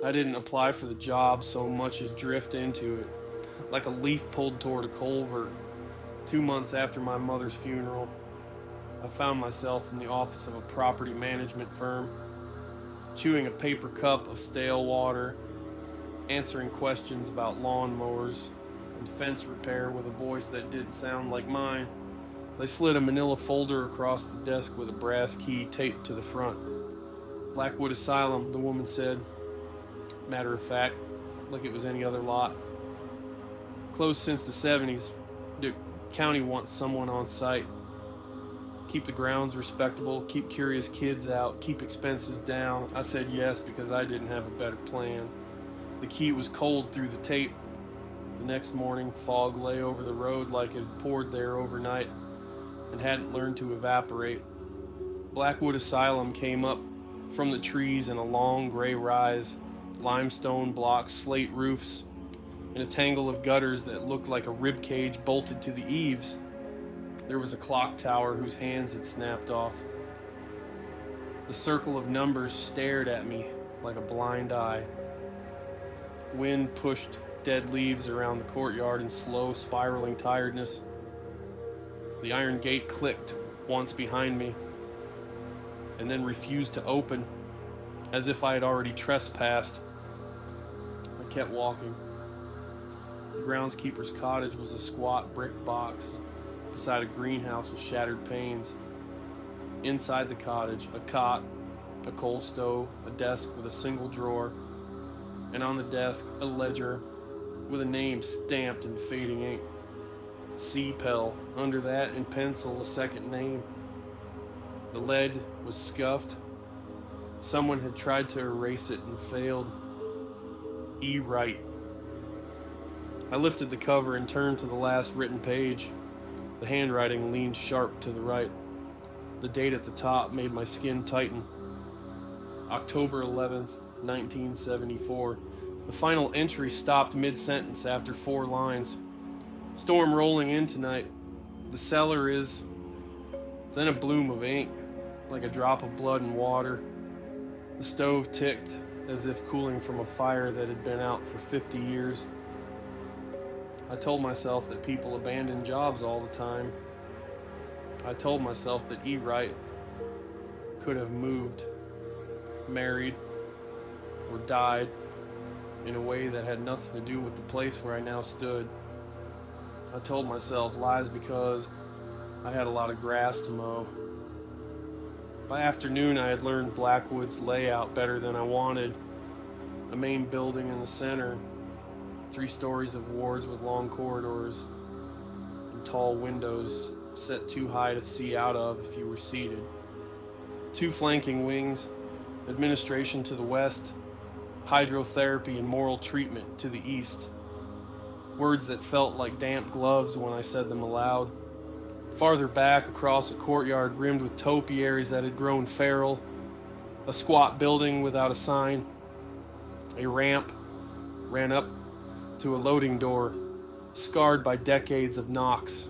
I didn't apply for the job so much as drift into it, like a leaf pulled toward a culvert. 2 months after my mother's funeral, I found myself in the office of a property management firm, chewing a paper cup of stale water, answering questions about lawnmowers and fence repair with a voice that didn't sound like mine. They slid a manila folder across the desk with a brass key taped to the front. Blackwood Asylum, the woman said, matter of fact, like it was any other lot. Closed since the 70s. The county wants someone on site. Keep the grounds respectable, keep curious kids out, keep expenses down. I said yes because I didn't have a better plan. The key was cold through the tape. The next morning, fog lay over the road like it had poured there overnight and hadn't learned to evaporate. Blackwood Asylum came up from the trees in a long gray rise, limestone blocks, slate roofs, and a tangle of gutters that looked like a rib cage bolted to the eaves. There was a clock tower whose hands had snapped off. The circle of numbers stared at me like a blind eye. Wind pushed dead leaves around the courtyard in slow, spiraling tiredness. The iron gate clicked once behind me and then refused to open, as if I had already trespassed. I kept walking. The groundskeeper's cottage was a squat brick box beside a greenhouse with shattered panes. Inside the cottage, a cot, a coal stove, a desk with a single drawer, and on the desk, a ledger with a name stamped in fading ink. Seapel. Under that, in pencil, a second name. The lead was scuffed. Someone had tried to erase it and failed. E. Wright. I lifted the cover and turned to the last written page. The handwriting leaned sharp to the right. The date at the top made my skin tighten. October 11th, 1974. The final entry stopped mid-sentence after 4 lines. Storm rolling in tonight. The cellar is... Then a bloom of ink, like a drop of blood and water. The stove ticked, as if cooling from a fire that had been out for 50 years. I told myself that people abandon jobs all the time. I told myself that E. Wright could have moved, married, or died in a way that had nothing to do with the place where I now stood. I told myself lies because I had a lot of grass to mow. By afternoon, I had learned Blackwood's layout better than I wanted. A main building in the center, 3 stories of wards with long corridors and tall windows set too high to see out of if you were seated. 2 flanking wings, administration to the west, hydrotherapy and moral treatment to the east. Words that felt like damp gloves when I said them aloud. Farther back, across a courtyard rimmed with topiaries that had grown feral, a squat building without a sign. A ramp ran up to a loading door, scarred by decades of knocks.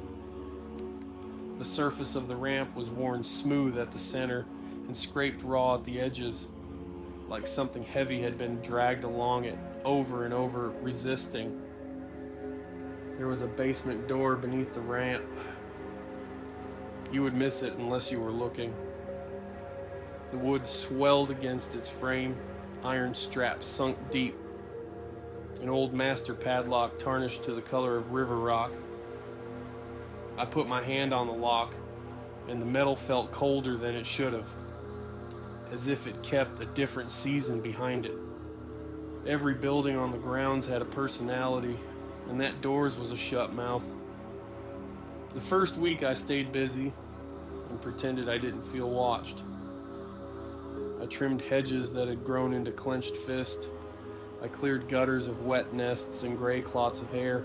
The surface of the ramp was worn smooth at the center and scraped raw at the edges, like something heavy had been dragged along it, over and over, resisting. There was a basement door beneath the ramp. You would miss it unless you were looking. The wood swelled against its frame, iron straps sunk deep, an old master padlock tarnished to the color of river rock. I put my hand on the lock, and the metal felt colder than it should have, as if it kept a different season behind it. Every building on the grounds had a personality, and that door's was a shut mouth. The first week I stayed busy and pretended I didn't feel watched. I trimmed hedges that had grown into clenched fists. I cleared gutters of wet nests and gray clots of hair.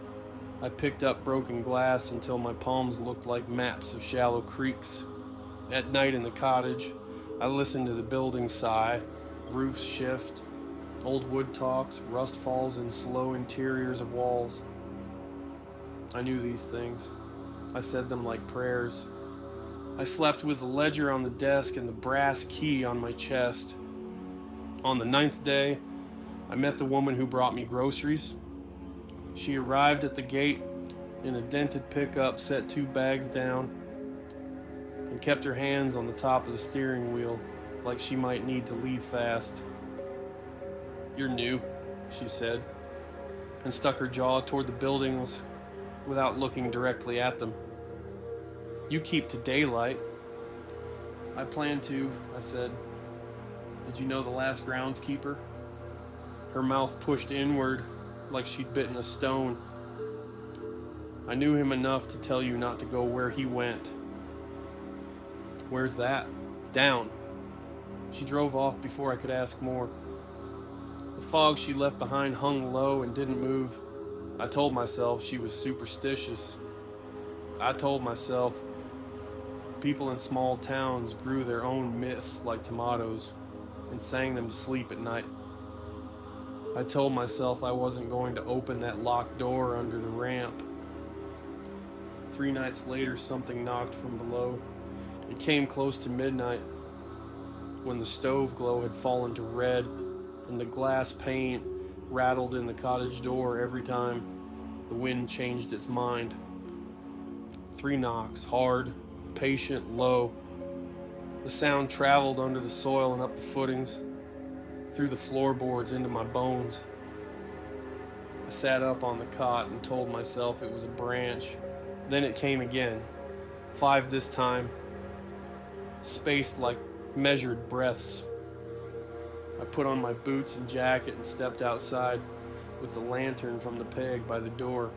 I picked up broken glass until my palms looked like maps of shallow creeks. At night in the cottage, I listened to the building sigh, roofs shift, old wood talks, rust falls in slow interiors of walls. I knew these things. I said them like prayers. I slept with the ledger on the desk and the brass key on my chest. On the 9th day, I met the woman who brought me groceries. She arrived at the gate in a dented pickup, set 2 bags down, and kept her hands on the top of the steering wheel like she might need to leave fast. "You're new," she said, and stuck her jaw toward the buildings without looking directly at them. "You keep to daylight." "I plan to," I said. "Did you know the last groundskeeper?" Her mouth pushed inward like she'd bitten a stone. "I knew him enough to tell you not to go where he went." "Where's that?" "Down." She drove off before I could ask more. The fog she left behind hung low and didn't move. I told myself she was superstitious. I told myself people in small towns grew their own myths like tomatoes and sang them to sleep at night. I told myself I wasn't going to open that locked door under the ramp. 3 nights later, something knocked from below. It came close to midnight, when the stove glow had fallen to red and the glass pane rattled in the cottage door every time the wind changed its mind. 3 knocks, hard, patient, low. The sound traveled under the soil and up the footings, through the floorboards into my bones. I sat up on the cot and told myself it was a branch. Then it came again, 5 this time, spaced like measured breaths. I put on my boots and jacket and stepped outside with the lantern from the peg by the door.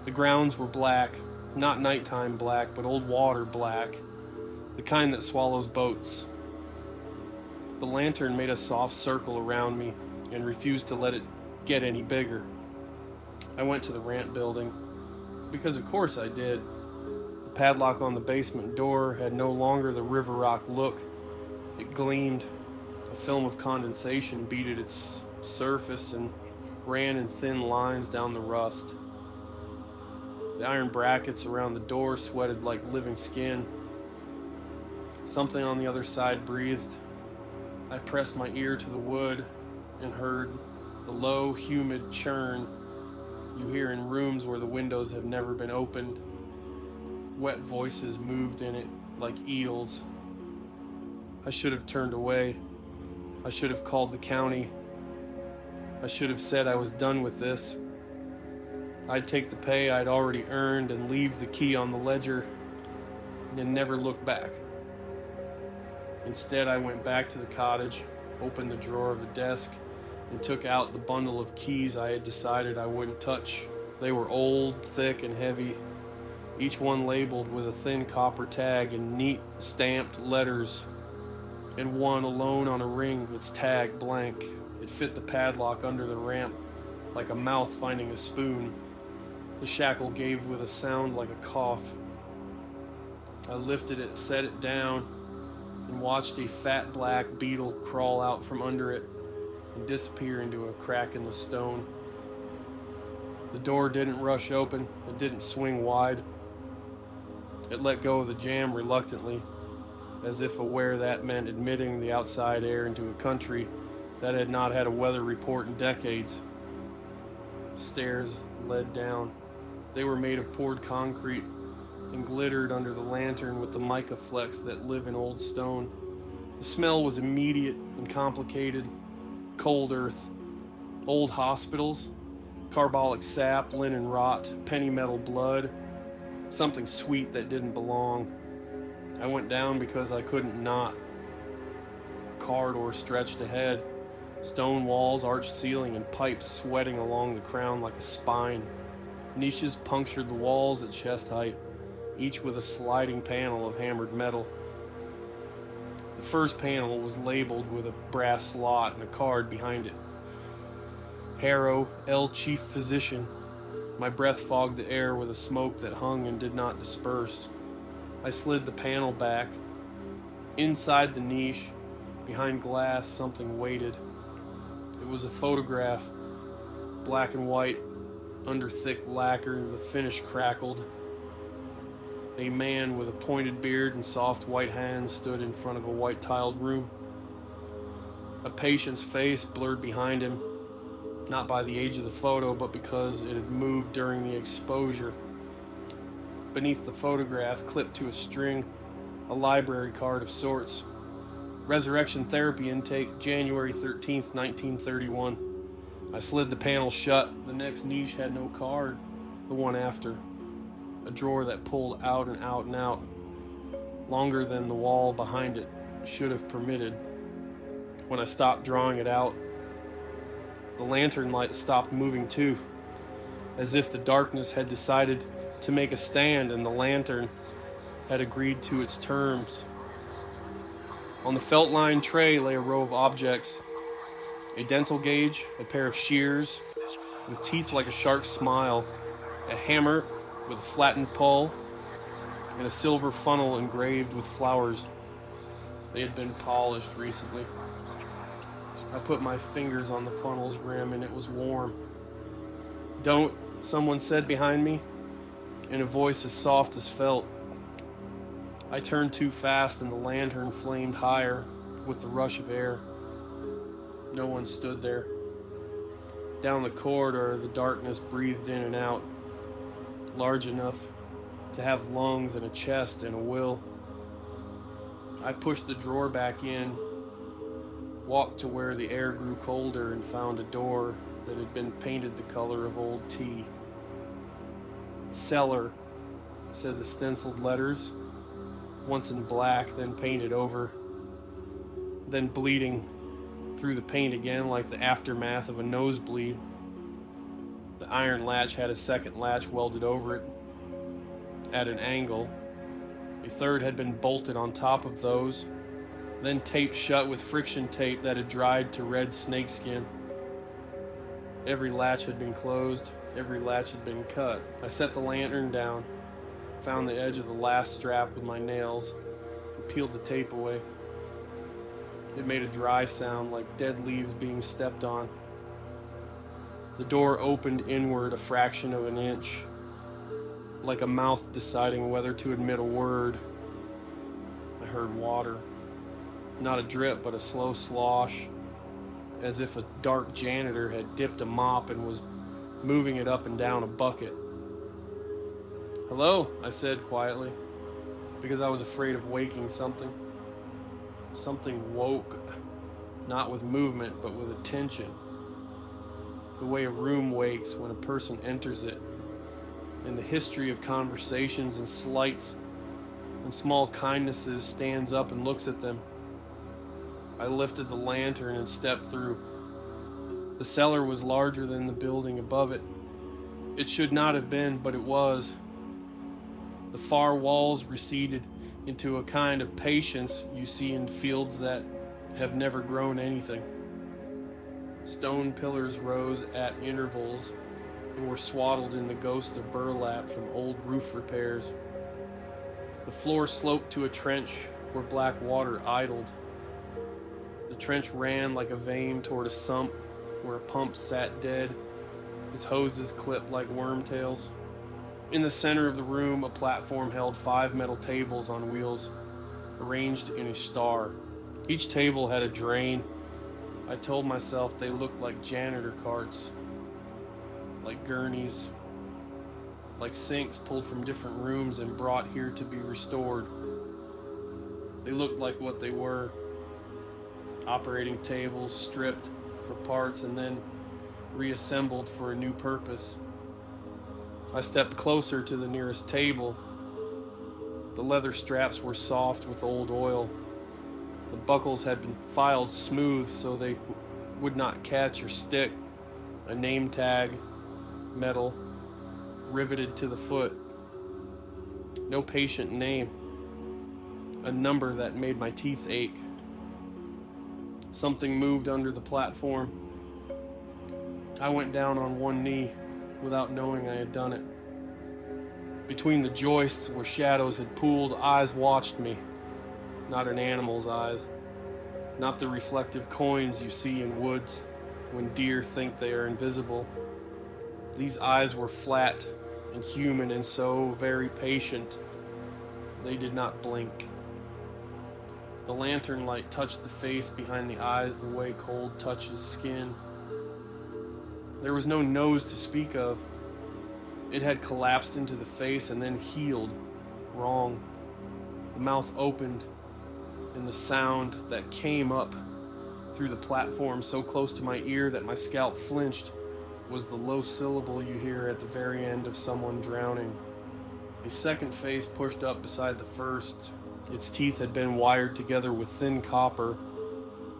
The grounds were black, not nighttime black, but old water black, the kind that swallows boats. The lantern made a soft circle around me and refused to let it get any bigger. I went to the ramp building, because of course I did. The padlock on the basement door had no longer the river rock look. It gleamed. A film of condensation beaded its surface and ran in thin lines down the rust. The iron brackets around the door sweated like living skin. Something on the other side breathed. I pressed my ear to the wood and heard the low, humid churn you hear in rooms where the windows have never been opened. Wet voices moved in it like eels. I should have turned away. I should have called the county. I should have said I was done with this. I'd take the pay I'd already earned and leave the key on the ledger and never look back. Instead, I went back to the cottage, opened the drawer of the desk, and took out the bundle of keys I had decided I wouldn't touch. They were old, thick, and heavy, each one labeled with a thin copper tag in neat stamped letters, and one alone on a ring, its tag blank. It fit the padlock under the ramp like a mouth finding a spoon. The shackle gave with a sound like a cough. I lifted it, set it down, and watched a fat black beetle crawl out from under it and disappear into a crack in the stone. The door didn't rush open. It didn't swing wide. It let go of the jamb reluctantly, as if aware that meant admitting the outside air into a country that had not had a weather report in decades. Stairs led down. They were made of poured concrete and glittered under the lantern with the mica flecks that live in old stone. The smell was immediate and complicated. Cold earth, old hospitals, carbolic sap, linen rot, penny metal blood, something sweet that didn't belong. I went down because I couldn't not. A corridor stretched ahead, stone walls, arched ceiling, and pipes sweating along the crown like a spine. Niches punctured the walls at chest height, each with a sliding panel of hammered metal. The first panel was labeled with a brass slot and a card behind it. Harrow, L. Chief Physician. My breath fogged the air with a smoke that hung and did not disperse. I slid the panel back. Inside the niche, behind glass, something waited. It was a photograph, black and white, under thick lacquer. The finish crackled. A man with a pointed beard and soft white hands stood in front of a white-tiled room. A patient's face blurred behind him, not by the age of the photo, but because it had moved during the exposure. Beneath the photograph, clipped to a string, a library card of sorts. Resurrection therapy intake, January 13th, 1931. I slid the panel shut. The next niche had no card. The one after. A drawer that pulled out and out and out, longer than the wall behind it should have permitted. When I stopped drawing it out, the lantern light stopped moving too, as if the darkness had decided to make a stand and the lantern had agreed to its terms. On the felt-lined tray lay a row of objects: a dental gauge, a pair of shears with teeth like a shark's smile, a hammer with a flattened pull, and a silver funnel engraved with flowers. They had been polished recently. I put my fingers on the funnel's rim and it was warm. "Don't," someone said behind me, in a voice as soft as felt. I turned too fast and the lantern flamed higher with the rush of air. No one stood there. Down the corridor, the darkness breathed in and out, large enough to have lungs and a chest and a will. I pushed the drawer back in, walked to where the air grew colder, and found a door that had been painted the color of old tea. "Cellar," said the stenciled letters, once in black, then painted over, then bleeding through the paint again like the aftermath of a nosebleed. The iron latch had a second latch welded over it at an angle. A third had been bolted on top of those, then taped shut with friction tape that had dried to red snakeskin. Every latch had been closed, every latch had been cut. I set the lantern down, found the edge of the last strap with my nails, and peeled the tape away. It made a dry sound like dead leaves being stepped on. The door opened inward a fraction of an inch, like a mouth deciding whether to admit a word. I heard water. Not a drip, but a slow slosh, as if a dark janitor had dipped a mop and was moving it up and down a bucket. "Hello," I said quietly, because I was afraid of waking something. Something woke, not with movement, but with attention. The way a room wakes when a person enters it, and the history of conversations and slights and small kindnesses stands up and looks at them. I lifted the lantern and stepped through. The cellar was larger than the building above it. It should not have been, but it was. The far walls receded into a kind of patience you see in fields that have never grown anything. Stone pillars rose at intervals and were swaddled in the ghost of burlap from old roof repairs. The floor sloped to a trench where black water idled. The trench ran like a vein toward a sump where a pump sat dead, his hoses clipped like wormtails. In the center of the room, a platform held 5 metal tables on wheels, arranged in a star. Each table had a drain. I told myself they looked like janitor carts, like gurneys, like sinks pulled from different rooms and brought here to be restored. They looked like what they were: operating tables stripped for parts and then reassembled for a new purpose. I stepped closer to the nearest table. The leather straps were soft with old oil. The buckles had been filed smooth so they would not catch or stick. A name tag, metal, riveted to the foot. No patient name. A number that made my teeth ache. Something moved under the platform. I went down on one knee without knowing I had done it. Between the joists where shadows had pooled, eyes watched me. Not an animal's eyes. Not the reflective coins you see in woods when deer think they are invisible. These eyes were flat and human and so very patient. They did not blink. The lantern light touched the face behind the eyes the way cold touches skin. There was no nose to speak of. It had collapsed into the face and then healed. Wrong. The mouth opened, and the sound that came up through the platform so close to my ear that my scalp flinched was the low syllable you hear at the very end of someone drowning. A second face pushed up beside the first. Its teeth had been wired together with thin copper,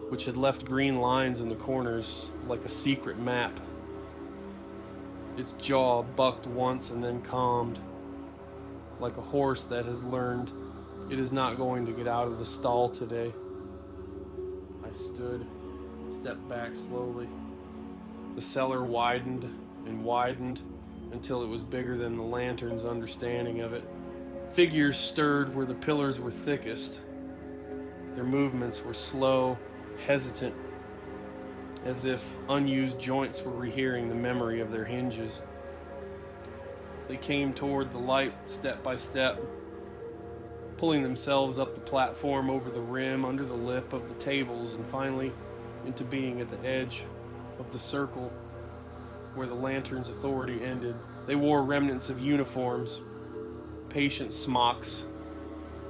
which had left green lines in the corners like a secret map. Its jaw bucked once and then calmed, like a horse that has learned it is not going to get out of the stall today. I stood, stepped back slowly. The cellar widened and widened until it was bigger than the lantern's understanding of it. Figures stirred where the pillars were thickest. Their movements were slow, hesitant, as if unused joints were rehearing the memory of their hinges. They came toward the light step by step, pulling themselves up the platform over the rim, under the lip of the tables, and finally into being at the edge of the circle where the lantern's authority ended. They wore remnants of uniforms, patient smocks,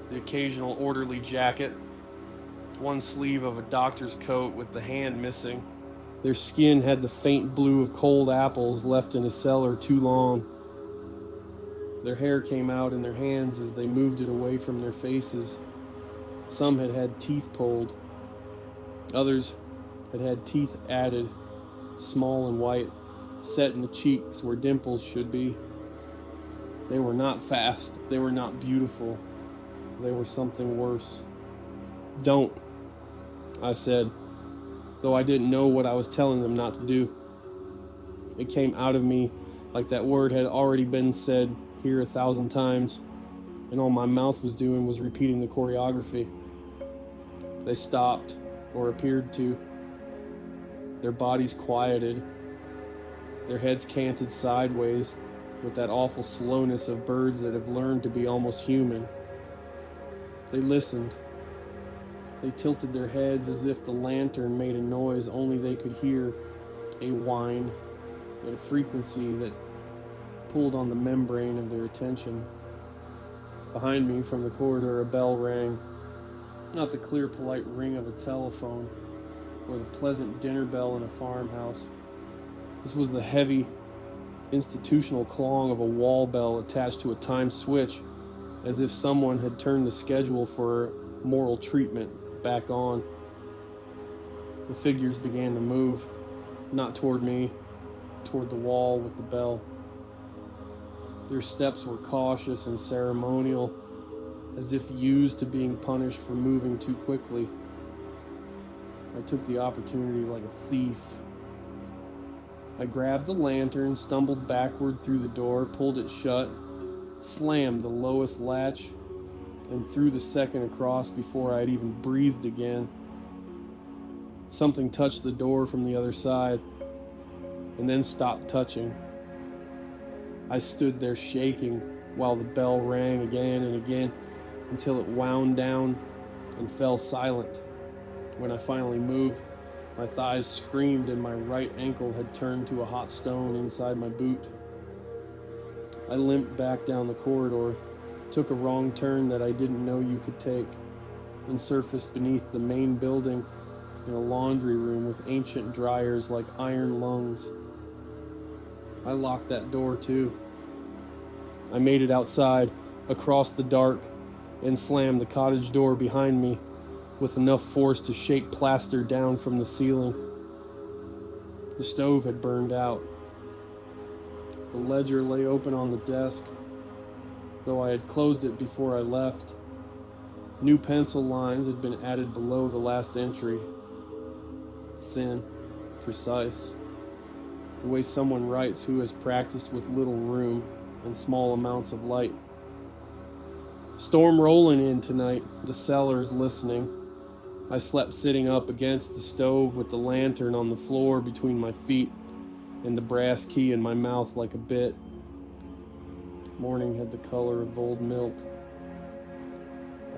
the occasional orderly jacket, one sleeve of a doctor's coat with the hand missing. Their skin had the faint blue of cold apples left in a cellar too long. Their hair came out in their hands as they moved it away from their faces. Some had had teeth pulled. Others had had teeth added, small and white, set in the cheeks where dimples should be. They were not fast. They were not beautiful. They were something worse. "Don't," I said, though I didn't know what I was telling them not to do. It came out of me like that word had already been said here 1,000 times, and all my mouth was doing was repeating the choreography. They stopped, or appeared to. Their bodies quieted. Their heads canted sideways with that awful slowness of birds that have learned to be almost human. They listened. They tilted their heads as if the lantern made a noise only they could hear, a whine at a frequency that pulled on the membrane of their attention. Behind me, from the corridor, a bell rang. Not the clear, polite ring of a telephone, or the pleasant dinner bell in a farmhouse. This was the heavy, institutional clong of a wall bell attached to a time switch, as if someone had turned the schedule for moral treatment back on. The figures began to move, not toward me, toward the wall with the bell. Their steps were cautious and ceremonial, as if used to being punished for moving too quickly. I took the opportunity like a thief. I grabbed the lantern, stumbled backward through the door, pulled it shut, slammed the lowest latch, and threw the second across before I had even breathed again. Something touched the door from the other side, and then stopped touching. I stood there shaking while the bell rang again and again until it wound down and fell silent. When I finally moved, my thighs screamed and my right ankle had turned to a hot stone inside my boot. I limped back down the corridor, took a wrong turn that I didn't know you could take, and surfaced beneath the main building in a laundry room with ancient dryers like iron lungs. I locked that door too. I made it outside, across the dark, and slammed the cottage door behind me with enough force to shake plaster down from the ceiling. The stove had burned out. The ledger lay open on the desk, though I had closed it before I left. New pencil lines had been added below the last entry. Thin, precise. The way someone writes who has practiced with little room and small amounts of light. Storm rolling in tonight. The cellar's listening. I slept sitting up against the stove with the lantern on the floor between my feet and the brass key in my mouth like a bit. Morning had the color of old milk.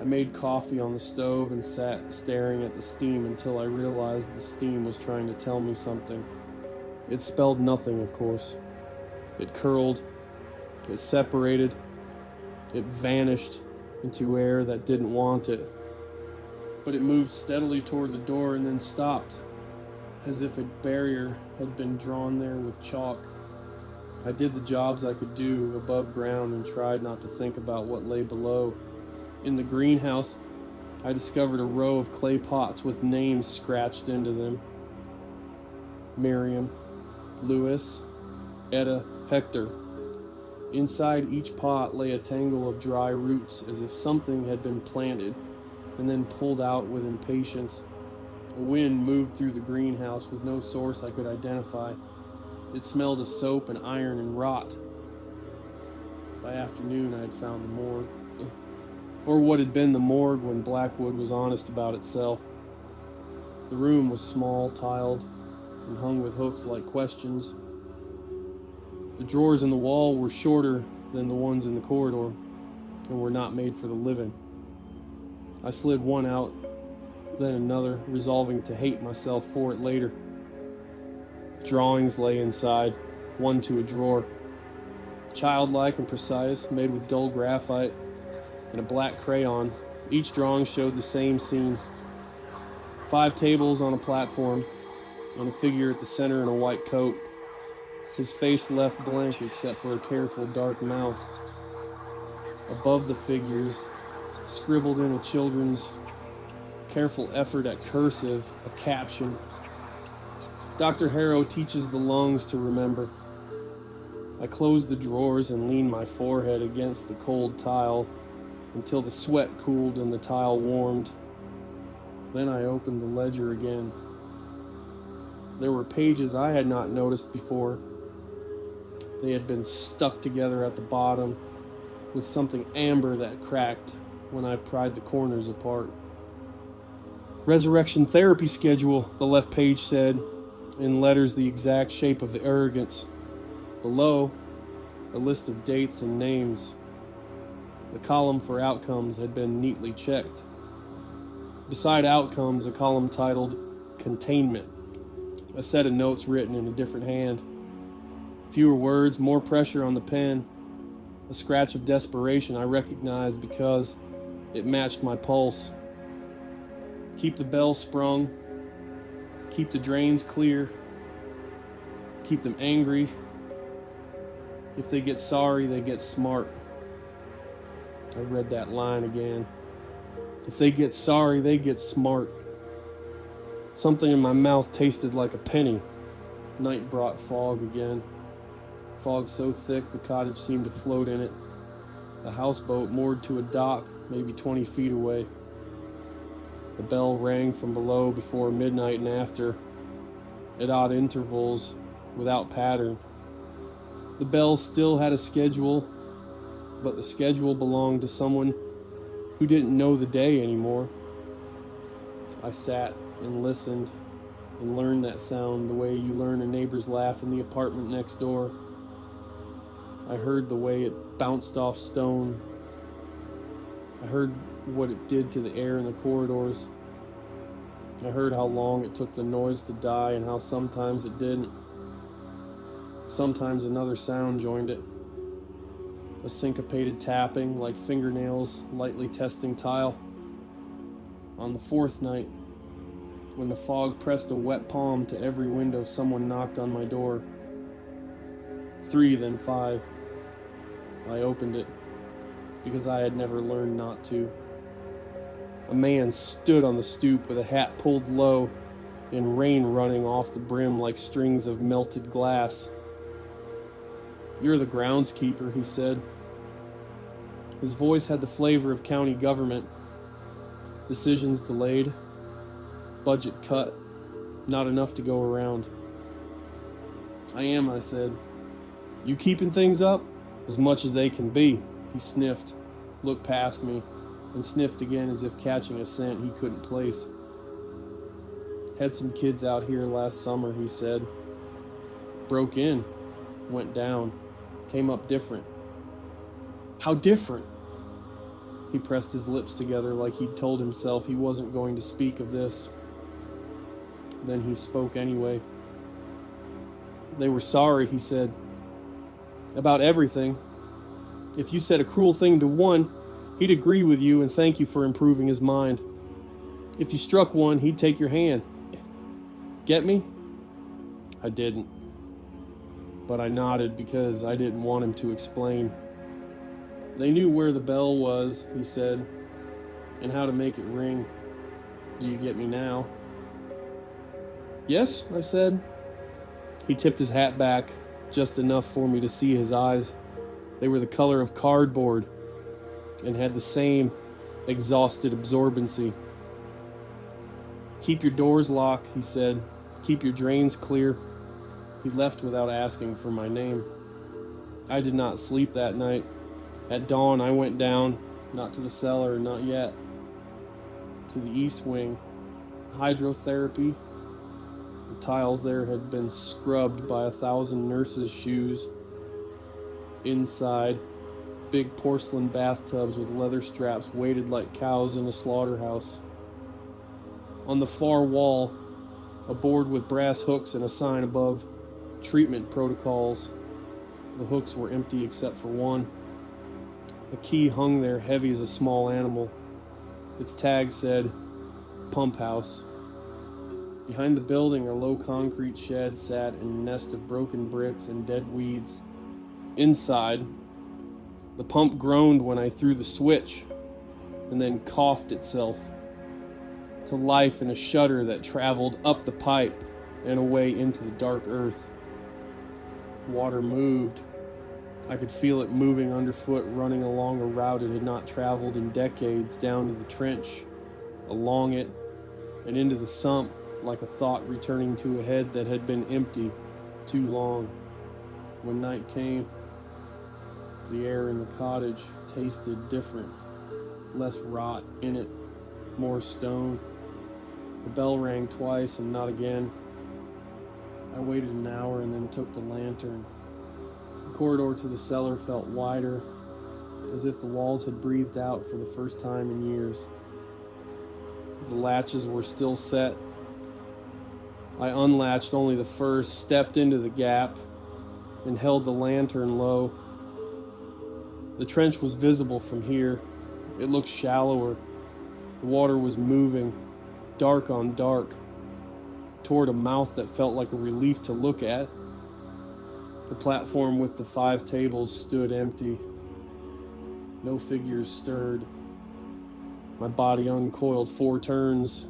I made coffee on the stove and sat staring at the steam until I realized the steam was trying to tell me something. It spelled nothing, of course. It curled, it separated, it vanished into air that didn't want it. But it moved steadily toward the door and then stopped, as if a barrier had been drawn there with chalk. I did the jobs I could do above ground and tried not to think about what lay below. In the greenhouse, I discovered a row of clay pots with names scratched into them. Miriam, Louis, Etta, Hector. Inside each pot lay a tangle of dry roots, as if something had been planted and then pulled out with impatience. A wind moved through the greenhouse with no source I could identify. It smelled of soap and iron and rot. By afternoon, I had found the morgue. Or what had been the morgue when Blackwood was honest about itself. The room was small, tiled, and hung with hooks like questions. The drawers in the wall were shorter than the ones in the corridor, and were not made for the living. I slid one out, then another, resolving to hate myself for it later. Drawings lay inside, one to a drawer. Childlike and precise, made with dull graphite and a black crayon. Each drawing showed the same scene. 5 tables on a platform, on a figure at the center in a white coat. His face left blank except for a careful dark mouth. Above the figures, scribbled in a children's careful effort at cursive, a caption. Dr. Harrow teaches the lungs to remember. I closed the drawers and leaned my forehead against the cold tile until the sweat cooled and the tile warmed. Then I opened the ledger again. There were pages I had not noticed before. They had been stuck together at the bottom with something amber that cracked when I pried the corners apart. Resurrection therapy schedule, the left page said, in letters the exact shape of the arrogance. Below, a list of dates and names. The column for outcomes had been neatly checked. Beside outcomes, a column titled Containment. A set of notes written in a different hand. Fewer words, more pressure on the pen. A scratch of desperation I recognized because it matched my pulse. Keep the bell sprung. Keep the drains clear. Keep them angry. If they get sorry, they get smart. I read that line again. If they get sorry, they get smart. Something in my mouth tasted like a penny. Night brought fog again. Fog so thick the cottage seemed to float in it. A houseboat moored to a dock, maybe 20 feet away. The bell rang from below before midnight and after, at odd intervals, without pattern. The bell still had a schedule, but the schedule belonged to someone who didn't know the day anymore. I sat and listened and learned that sound the way you learn a neighbor's laugh in the apartment next door. I heard the way it bounced off stone. I heard what it did to the air in the corridors. I heard how long it took the noise to die and how sometimes it didn't. Sometimes another sound joined it. A syncopated tapping, like fingernails lightly testing tile. On the 4th night, when the fog pressed a wet palm to every window, someone knocked on my door. 3, then 5. I opened it, because I had never learned not to. A man stood on the stoop with a hat pulled low and rain running off the brim like strings of melted glass. "You're the groundskeeper," he said. His voice had the flavor of county government. Decisions delayed. Budget cut. Not enough to go around. "I am," I said. "You keeping things up?" "As much as they can be." He sniffed, looked past me, and sniffed again as if catching a scent he couldn't place. "Had some kids out here last summer," he said. "Broke in. Went down. Came up different." "How different?" He pressed his lips together like he'd told himself he wasn't going to speak of this. Then he spoke anyway. They were sorry, he said. About everything. If you said a cruel thing to one, he'd agree with you and thank you for improving his mind. If you struck one, he'd take your hand. Get me? I didn't. But I nodded because I didn't want him to explain. They knew where the bell was, he said, and how to make it ring. Do you get me now? Yes, I said. He tipped his hat back, just enough for me to see his eyes. They were the color of cardboard and had the same exhausted absorbency. Keep your doors locked, he said. Keep your drains clear. He left without asking for my name. I did not sleep that night. At dawn, I went down, not to the cellar, not yet, to the east wing. Hydrotherapy. The tiles there had been scrubbed by 1,000 nurses' shoes. Inside, big porcelain bathtubs with leather straps weighted like cows in a slaughterhouse. On the far wall, a board with brass hooks and a sign above, treatment protocols. The hooks were empty except for one. A key hung there heavy as a small animal. Its tag said, Pump House. Behind the building, a low concrete shed sat in a nest of broken bricks and dead weeds. Inside, the pump groaned when I threw the switch, and then coughed itself to life in a shudder that traveled up the pipe and away into the dark earth. Water moved. I could feel it moving underfoot, running along a route it had not traveled in decades, down to the trench, along it, and into the sump, like a thought returning to a head that had been empty too long. When night came, the air in the cottage tasted different, less rot in it, more stone. The bell rang twice and not again. I waited an hour and then took the lantern. The corridor to the cellar felt wider, as if the walls had breathed out for the first time in years. The latches were still set. I unlatched only the first, stepped into the gap, and held the lantern low. The trench was visible from here. It looked shallower. The water was moving, dark on dark, toward a mouth that felt like a relief to look at. The platform with the 5 tables stood empty. No figures stirred. My body uncoiled 4 turns.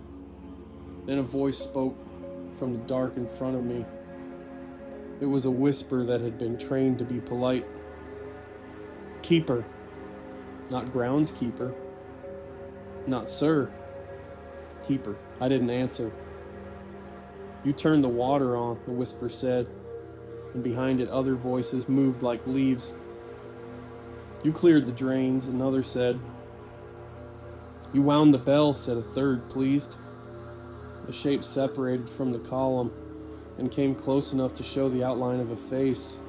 Then a voice spoke from the dark in front of me. It was a whisper that had been trained to be polite. Keeper, not groundskeeper. Not sir. Keeper. I didn't answer. You turned the water on, the whisper said, and behind it other voices moved like leaves. You cleared the drains, another said. You wound the bell, said a third, pleased. A shape separated from the column and came close enough to show the outline of a face.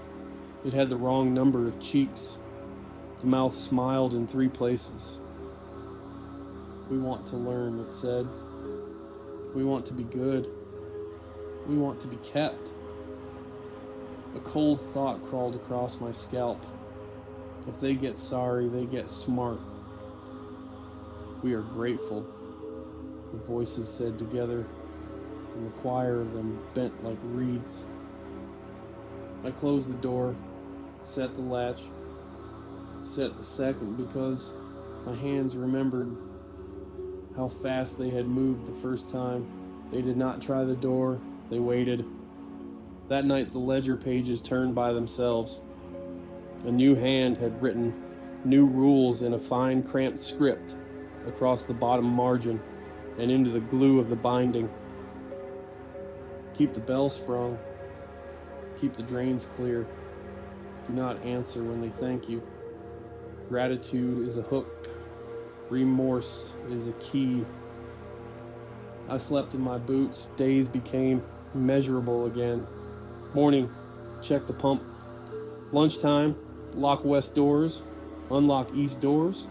It had the wrong number of cheeks. The mouth smiled in 3 places. We want to learn, it said. We want to be good. We want to be kept. A cold thought crawled across my scalp. If they get sorry, they get smart. We are grateful, the voices said together, and the choir of them bent like reeds. I closed the door, set the latch, set the second because my hands remembered how fast they had moved the first time. They did not try the door, they waited. That night the ledger pages turned by themselves. A new hand had written new rules in a fine cramped script across the bottom margin and into the glue of the binding. Keep the bell sprung. Keep the drains clear. Do not answer when they thank you. Gratitude is a hook. Remorse is a key. I slept in my boots. Days became measurable again. Morning, check the pump. Lunchtime, lock west doors, unlock east doors,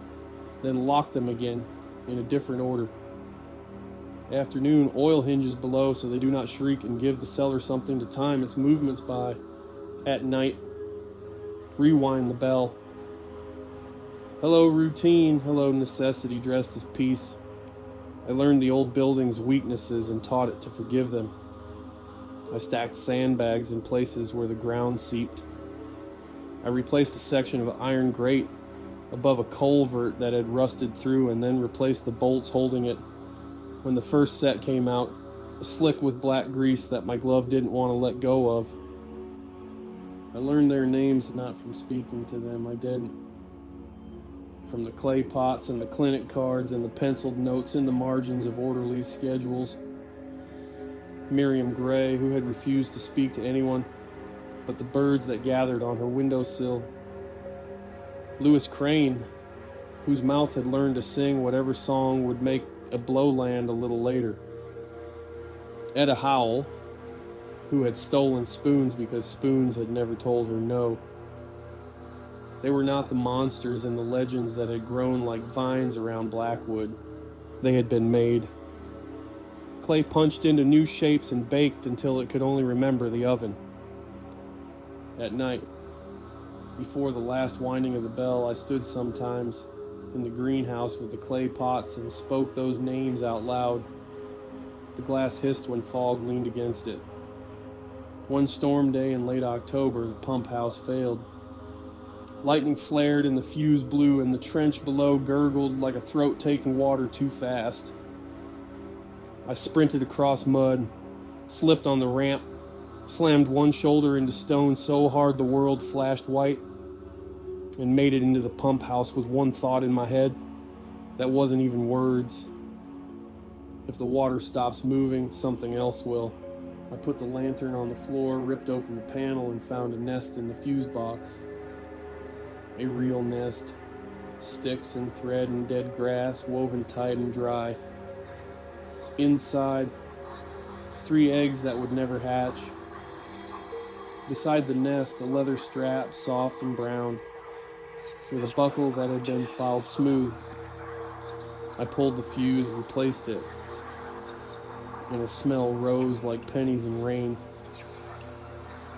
then locked them again in a different order. Afternoon, oil hinges below so they do not shriek and give the cellar something to time its movements by. At night, rewind the bell. Hello routine, hello necessity dressed as peace. I learned the old building's weaknesses and taught it to forgive them. I stacked sandbags in places where the ground seeped. I replaced a section of iron grate above a culvert that had rusted through and then replaced the bolts holding it. When the first set came out, slick with black grease that my glove didn't want to let go of. I learned their names not from speaking to them, I didn't. From the clay pots and the clinic cards and the penciled notes in the margins of orderlies' schedules. Miriam Gray, who had refused to speak to anyone but the birds that gathered on her windowsill. Lewis Crane, whose mouth had learned to sing whatever song would make a blow land a little later. Etta Howell, who had stolen spoons because spoons had never told her no. They were not the monsters in the legends that had grown like vines around Blackwood. They had been made. Clay punched into new shapes and baked until it could only remember the oven. At night, before the last winding of the bell, I stood sometimes in the greenhouse with the clay pots and spoke those names out loud. The glass hissed when fog leaned against it. One storm day in late October, the pump house failed. Lightning flared and the fuse blew and the trench below gurgled like a throat taking water too fast. I sprinted across mud, slipped on the ramp, slammed one shoulder into stone so hard the world flashed white, and made it into the pump house with one thought in my head that wasn't even words. If the water stops moving, something else will. I put the lantern on the floor, ripped open the panel, and found a nest in the fuse box. A real nest. Sticks and thread and dead grass, woven tight and dry. Inside, 3 eggs that would never hatch. Beside the nest, a leather strap, soft and brown, with a buckle that had been filed smooth. I pulled the fuse, replaced it, and a smell rose like pennies in rain.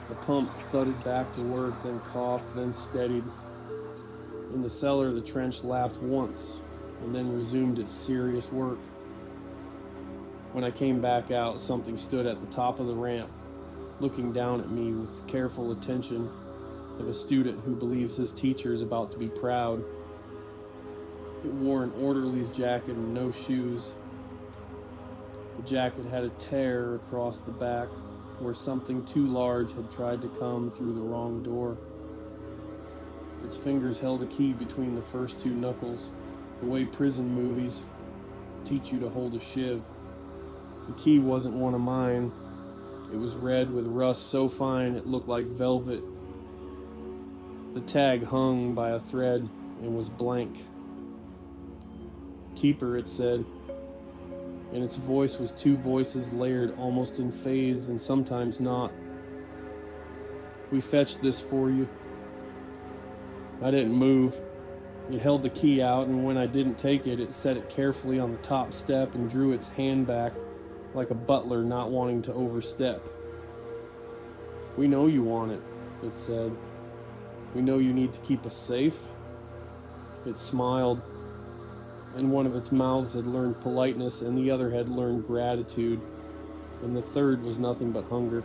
The pump thudded back to work, then coughed, then steadied. In the cellar, the trench laughed once, and then resumed its serious work. When I came back out, something stood at the top of the ramp, looking down at me with careful attention of a student who believes his teacher is about to be proud. It wore an orderly's jacket and no shoes. The jacket had a tear across the back where something too large had tried to come through the wrong door. Its fingers held a key between the first 2 knuckles, the way prison movies teach you to hold a shiv. The key wasn't one of mine. It was red with rust so fine it looked like velvet. The tag hung by a thread and was blank. Keeper, it said, and its voice was 2 voices layered almost in phase and sometimes not. We fetched this for you. I didn't move. It held the key out, and when I didn't take it, it set it carefully on the top step and drew its hand back like a butler not wanting to overstep. We know you want it, it said. We know you need to keep us safe. It smiled, and one of its mouths had learned politeness, and the other had learned gratitude, and the third was nothing but hunger.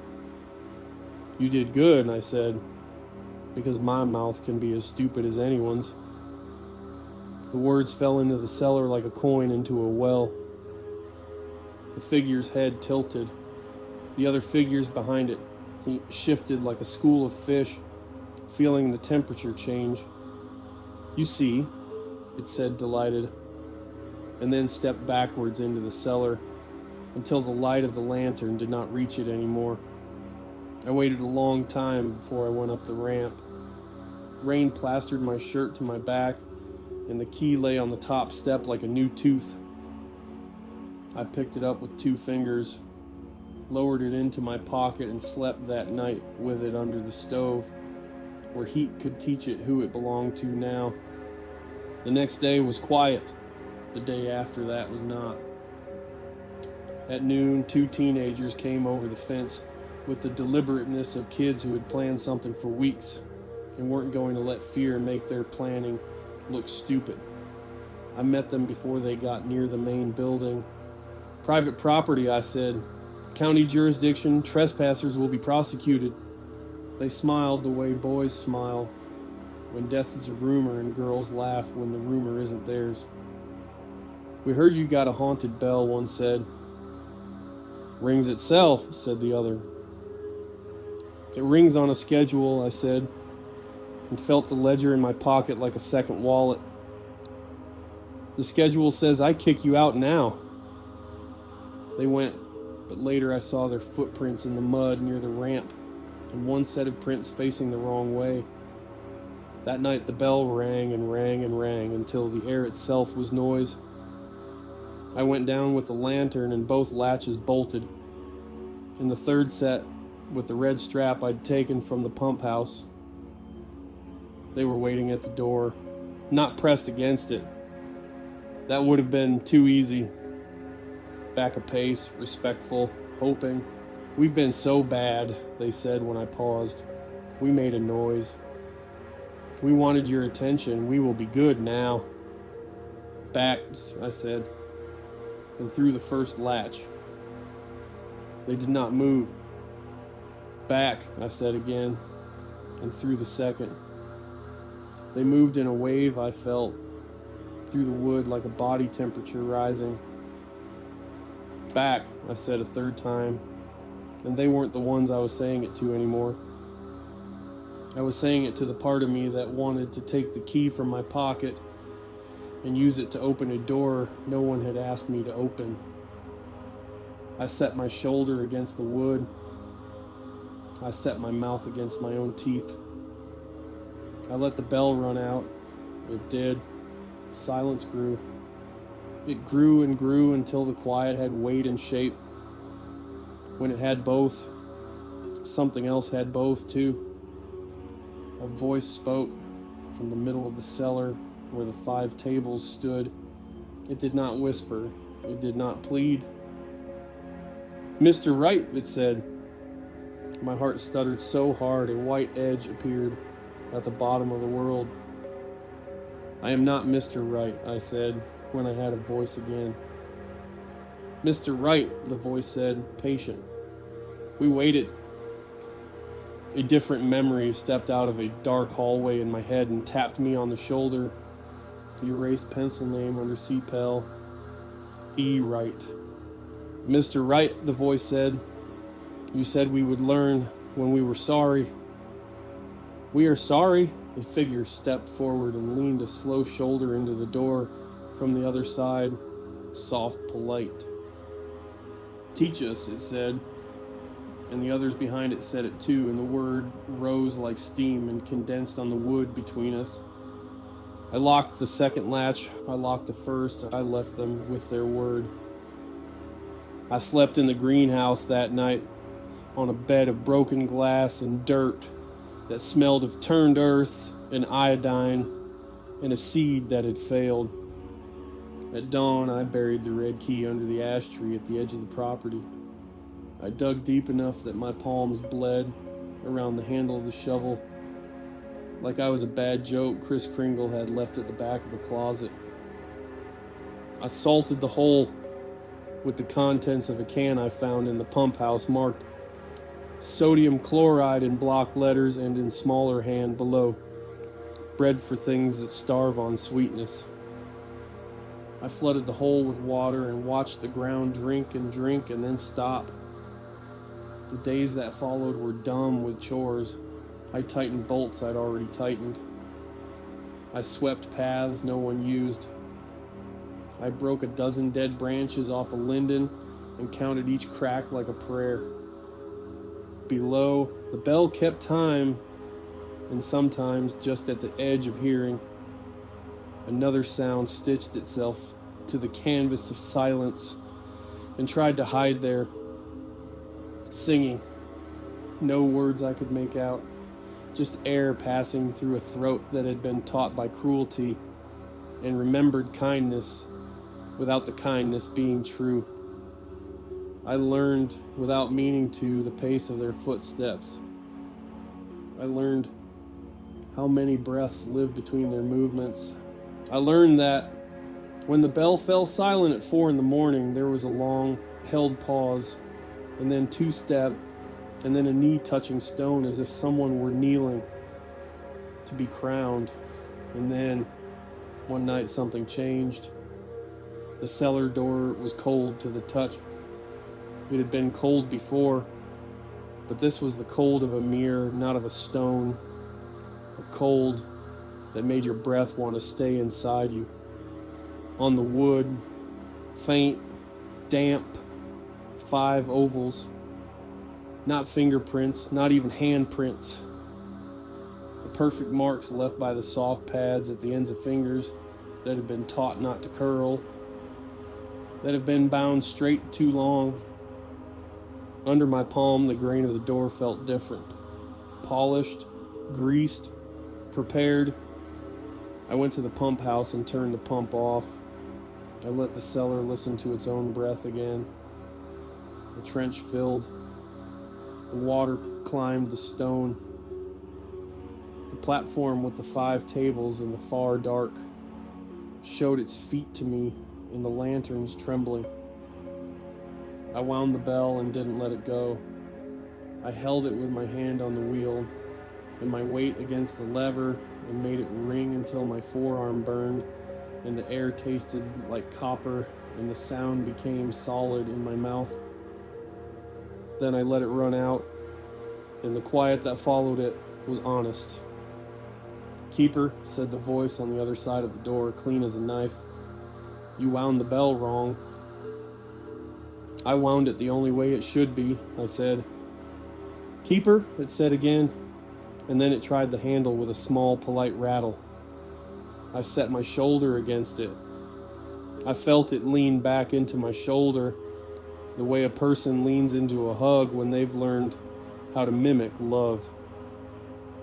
You did good, I said, because my mouth can be as stupid as anyone's. The words fell into the cellar like a coin into a well. The figure's head tilted. The other figures behind it shifted like a school of fish, feeling the temperature change. You see, it said, delighted, and then stepped backwards into the cellar until the light of the lantern did not reach it anymore. I waited a long time before I went up the ramp. Rain plastered my shirt to my back, and the key lay on the top step like a new tooth. I picked it up with 2 fingers, lowered it into my pocket, and slept that night with it under the stove, where heat could teach it who it belonged to now. The next day was quiet. The day after that was not. At noon, 2 teenagers came over the fence with the deliberateness of kids who had planned something for weeks and weren't going to let fear make their planning look stupid. I met them before they got near the main building. "Private property," I said. "County jurisdiction, trespassers will be prosecuted." They smiled the way boys smile when death is a rumor and girls laugh when the rumor isn't theirs. "We heard you got a haunted bell," one said. "Rings itself," said the other. "It rings on a schedule," I said, and felt the ledger in my pocket like a second wallet. "The schedule says I kick you out now." They went, but later I saw their footprints in the mud near the ramp, and one set of prints facing the wrong way. That night the bell rang and rang and rang until the air itself was noise. I went down with the lantern and both latches bolted. In the third set, with the red strap I'd taken from the pump house. They were waiting at the door, not pressed against it. That would have been too easy. Back a pace, respectful, hoping. "We've been so bad," they said when I paused. "We made a noise. We wanted your attention. We will be good now." "Back," I said, and threw the first latch. They did not move. "Back," I said again, and threw the second. They moved in a wave I felt through the wood like a body temperature rising. "Back," I said a third time, and they weren't the ones I was saying it to anymore. I was saying it to the part of me that wanted to take the key from my pocket and use it to open a door no one had asked me to open. I set my shoulder against the wood. I set my mouth against my own teeth. I let the bell run out. It did. Silence grew. It grew and grew until the quiet had weight and shape. When it had both, something else had both too. A voice spoke from the middle of the cellar where the 5 tables stood. It did not whisper. It did not plead. "Mr. Wright," it said. My heart stuttered so hard a white edge appeared at the bottom of the world. "I am not Mr. Wright," I said, when I had a voice again. "Mr. Wright," the voice said, patient. We waited. A different memory stepped out of a dark hallway in my head and tapped me on the shoulder. The erased pencil name under CPEL. E. Wright. "Mr. Wright," the voice said, "you said we would learn when we were sorry." "We are sorry." A figure stepped forward and leaned a slow shoulder into the door from the other side, soft, polite. "Teach us," it said, and the others behind it said it too, and the word rose like steam and condensed on the wood between us. I locked the second latch. I locked the first. I left them with their word. I slept in the greenhouse that night on a bed of broken glass and dirt that smelled of turned earth and iodine and a seed that had failed. At dawn, I buried the red key under the ash tree at the edge of the property. I dug deep enough that my palms bled around the handle of the shovel, like I was a bad joke Kris Kringle had left at the back of a closet. I salted the hole with the contents of a can I found in the pump house marked sodium chloride in block letters and in smaller hand below, bread for things that starve on sweetness. I flooded the hole with water and watched the ground drink and then stop. The days that followed were dumb with chores. I tightened bolts I'd already tightened. I swept paths no one used. I broke a dozen dead branches off a linden and counted each crack like a prayer. Below, the bell kept time, and sometimes, just at the edge of hearing, another sound stitched itself to the canvas of silence and tried to hide there. Singing. No words I could make out, just air passing through a throat that had been taut by cruelty and remembered kindness without the kindness being true. I learned without meaning to the pace of their footsteps. I learned how many breaths live between their movements. I learned that when the bell fell silent at 4 a.m, there was a long held pause, and then 2-step, and then a knee touching stone as if someone were kneeling to be crowned. And then one night something changed. The cellar door was cold to the touch. It had been cold before, but this was the cold of a mirror, not of a stone. A cold that made your breath want to stay inside you. On the wood, faint, damp, 5 ovals. Not fingerprints, not even handprints. The perfect marks left by the soft pads at the ends of fingers that had been taught not to curl, that have been bound straight too long. Under my palm, the grain of the door felt different. Polished, greased, prepared. I went to the pump house and turned the pump off. I let the cellar listen to its own breath again. The trench filled. The water climbed the stone. The platform with the 5 tables in the far dark showed its feet to me in the lanterns trembling. I wound the bell and didn't let it go. I held it with my hand on the wheel and my weight against the lever and made it ring until my forearm burned and the air tasted like copper and the sound became solid in my mouth. Then I let it run out, and the quiet that followed it was honest. "Keeper," said the voice on the other side of the door, clean as a knife. "You wound the bell wrong." "I wound it the only way it should be," I said. "Keeper," it said again, and then it tried the handle with a small, polite rattle. I set my shoulder against it. I felt it lean back into my shoulder, the way a person leans into a hug when they've learned how to mimic love.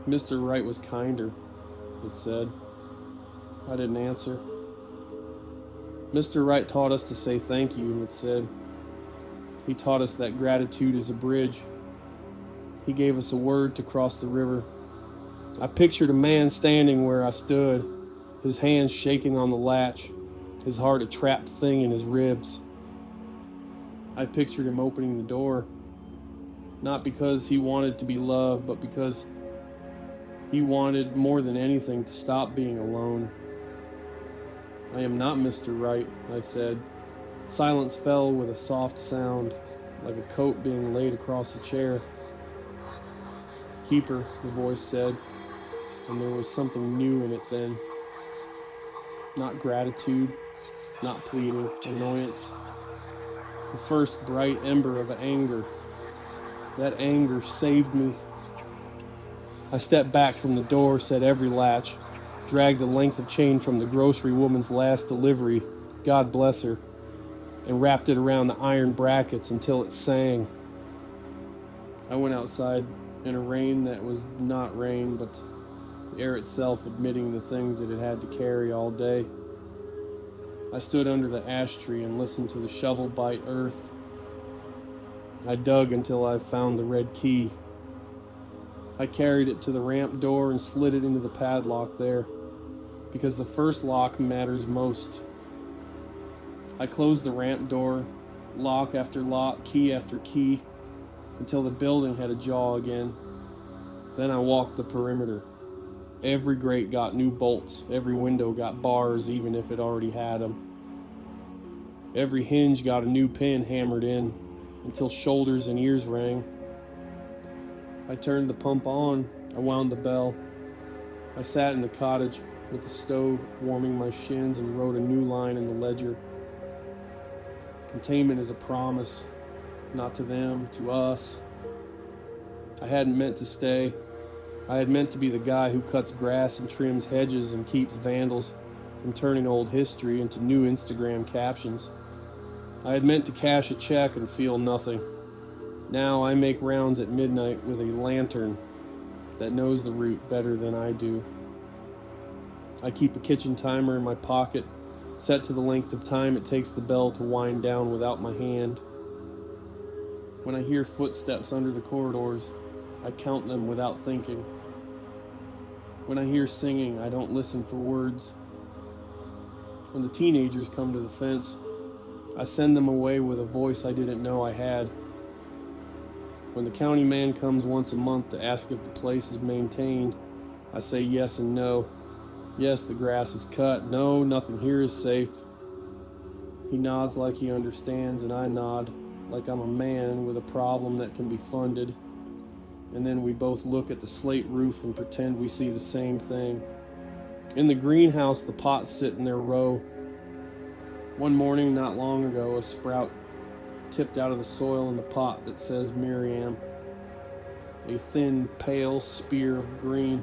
"Mr. Wright was kinder," it said. I didn't answer. "Mr. Wright taught us to say thank you," it said. "He taught us that gratitude is a bridge. He gave us a word to cross the river." I pictured a man standing where I stood, his hands shaking on the latch, his heart a trapped thing in his ribs. I pictured him opening the door, not because he wanted to be loved, but because he wanted more than anything to stop being alone. "I am not Mr. Wright," I said. Silence fell with a soft sound, like a coat being laid across a chair. "Keeper," the voice said, and there was something new in it then. Not gratitude, not pleading, annoyance. The first bright ember of anger. That anger saved me. I stepped back from the door, set every latch, dragged a length of chain from the grocery woman's last delivery, God bless her, and wrapped it around the iron brackets until it sang. I went outside in a rain that was not rain, but the air itself admitting the things it had had to carry all day. I stood under the ash tree and listened to the shovel bite earth. I dug until I found the red key. I carried it to the ramp door and slid it into the padlock there, because the first lock matters most. I closed the ramp door, lock after lock, key after key, until the building had a jaw again. Then I walked the perimeter. Every grate got new bolts. Every window got bars, even if it already had them. Every hinge got a new pin hammered in, until shoulders and ears rang. I turned the pump on. I wound the bell. I sat in the cottage with the stove warming my shins and wrote a new line in the ledger. Containment is a promise, not to them, to us. I hadn't meant to stay. I had meant to be the guy who cuts grass and trims hedges and keeps vandals from turning old history into new Instagram captions. I had meant to cash a check and feel nothing. Now I make rounds at midnight with a lantern that knows the route better than I do. I keep a kitchen timer in my pocket, set to the length of time it takes the bell to wind down without my hand. When I hear footsteps under the corridors, I count them without thinking. When I hear singing, I don't listen for words. When the teenagers come to the fence, I send them away with a voice I didn't know I had. When the county man comes once a month to ask if the place is maintained, I say yes and no. Yes, the grass is cut. No, nothing here is safe. He nods like he understands, and I nod like I'm a man with a problem that can be funded. And then we both look at the slate roof and pretend we see the same thing. In the greenhouse, the pots sit in their row. One morning, not long ago, a sprout tipped out of the soil in the pot that says Miriam. A thin, pale spear of green.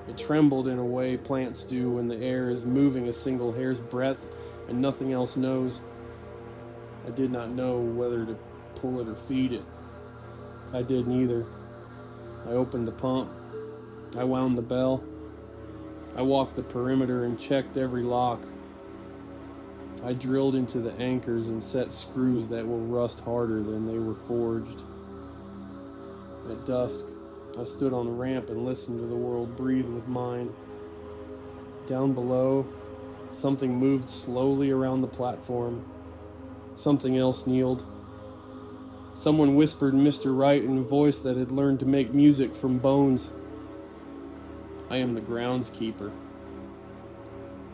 It trembled in a way plants do when the air is moving a single hair's breadth and nothing else knows. I did not know whether to pull it or feed it. I did neither. I opened the pump. I wound the bell. I walked the perimeter and checked every lock. I drilled into the anchors and set screws that will rust harder than they were forged. At dusk, I stood on the ramp and listened to the world breathe with mine. Down below, something moved slowly around the platform. Something else kneeled. Someone whispered Mr. Wright in a voice that had learned to make music from bones. I am the groundskeeper.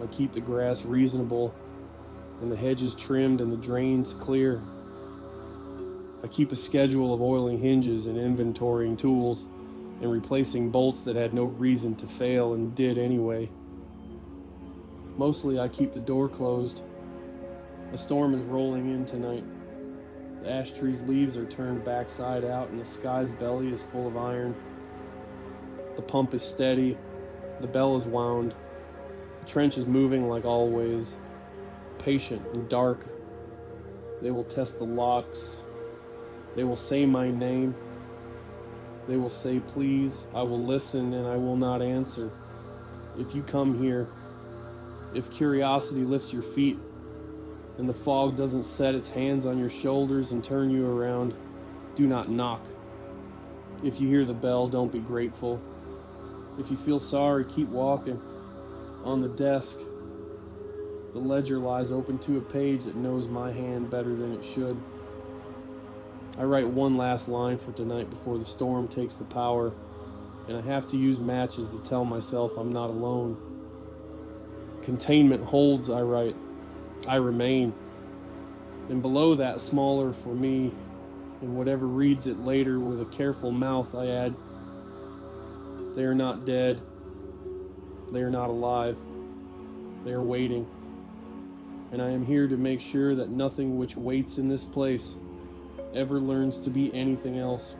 I keep the grass reasonable, and the hedges trimmed and the drains clear. I keep a schedule of oiling hinges and inventorying tools, and replacing bolts that had no reason to fail and did anyway. Mostly I keep the door closed. A storm is rolling in tonight. The ash tree's leaves are turned backside out and the sky's belly is full of iron. The pump is steady. The bell is wound. The trench is moving like always. Patient and dark. They will test the locks. They will say my name. They will say, please. I will listen and I will not answer. If you come here, if curiosity lifts your feet, and the fog doesn't set its hands on your shoulders and turn you around, do not knock. If you hear the bell, don't be grateful. If you feel sorry, keep walking. On the desk, the ledger lies open to a page that knows my hand better than it should. I write one last line for tonight before the storm takes the power, and I have to use matches to tell myself I'm not alone. Containment holds, I write. I remain. And below that, smaller for me, and whatever reads it later with a careful mouth, I add, they are not dead. They are not alive. They are waiting. And I am here to make sure that nothing which waits in this place ever learns to be anything else.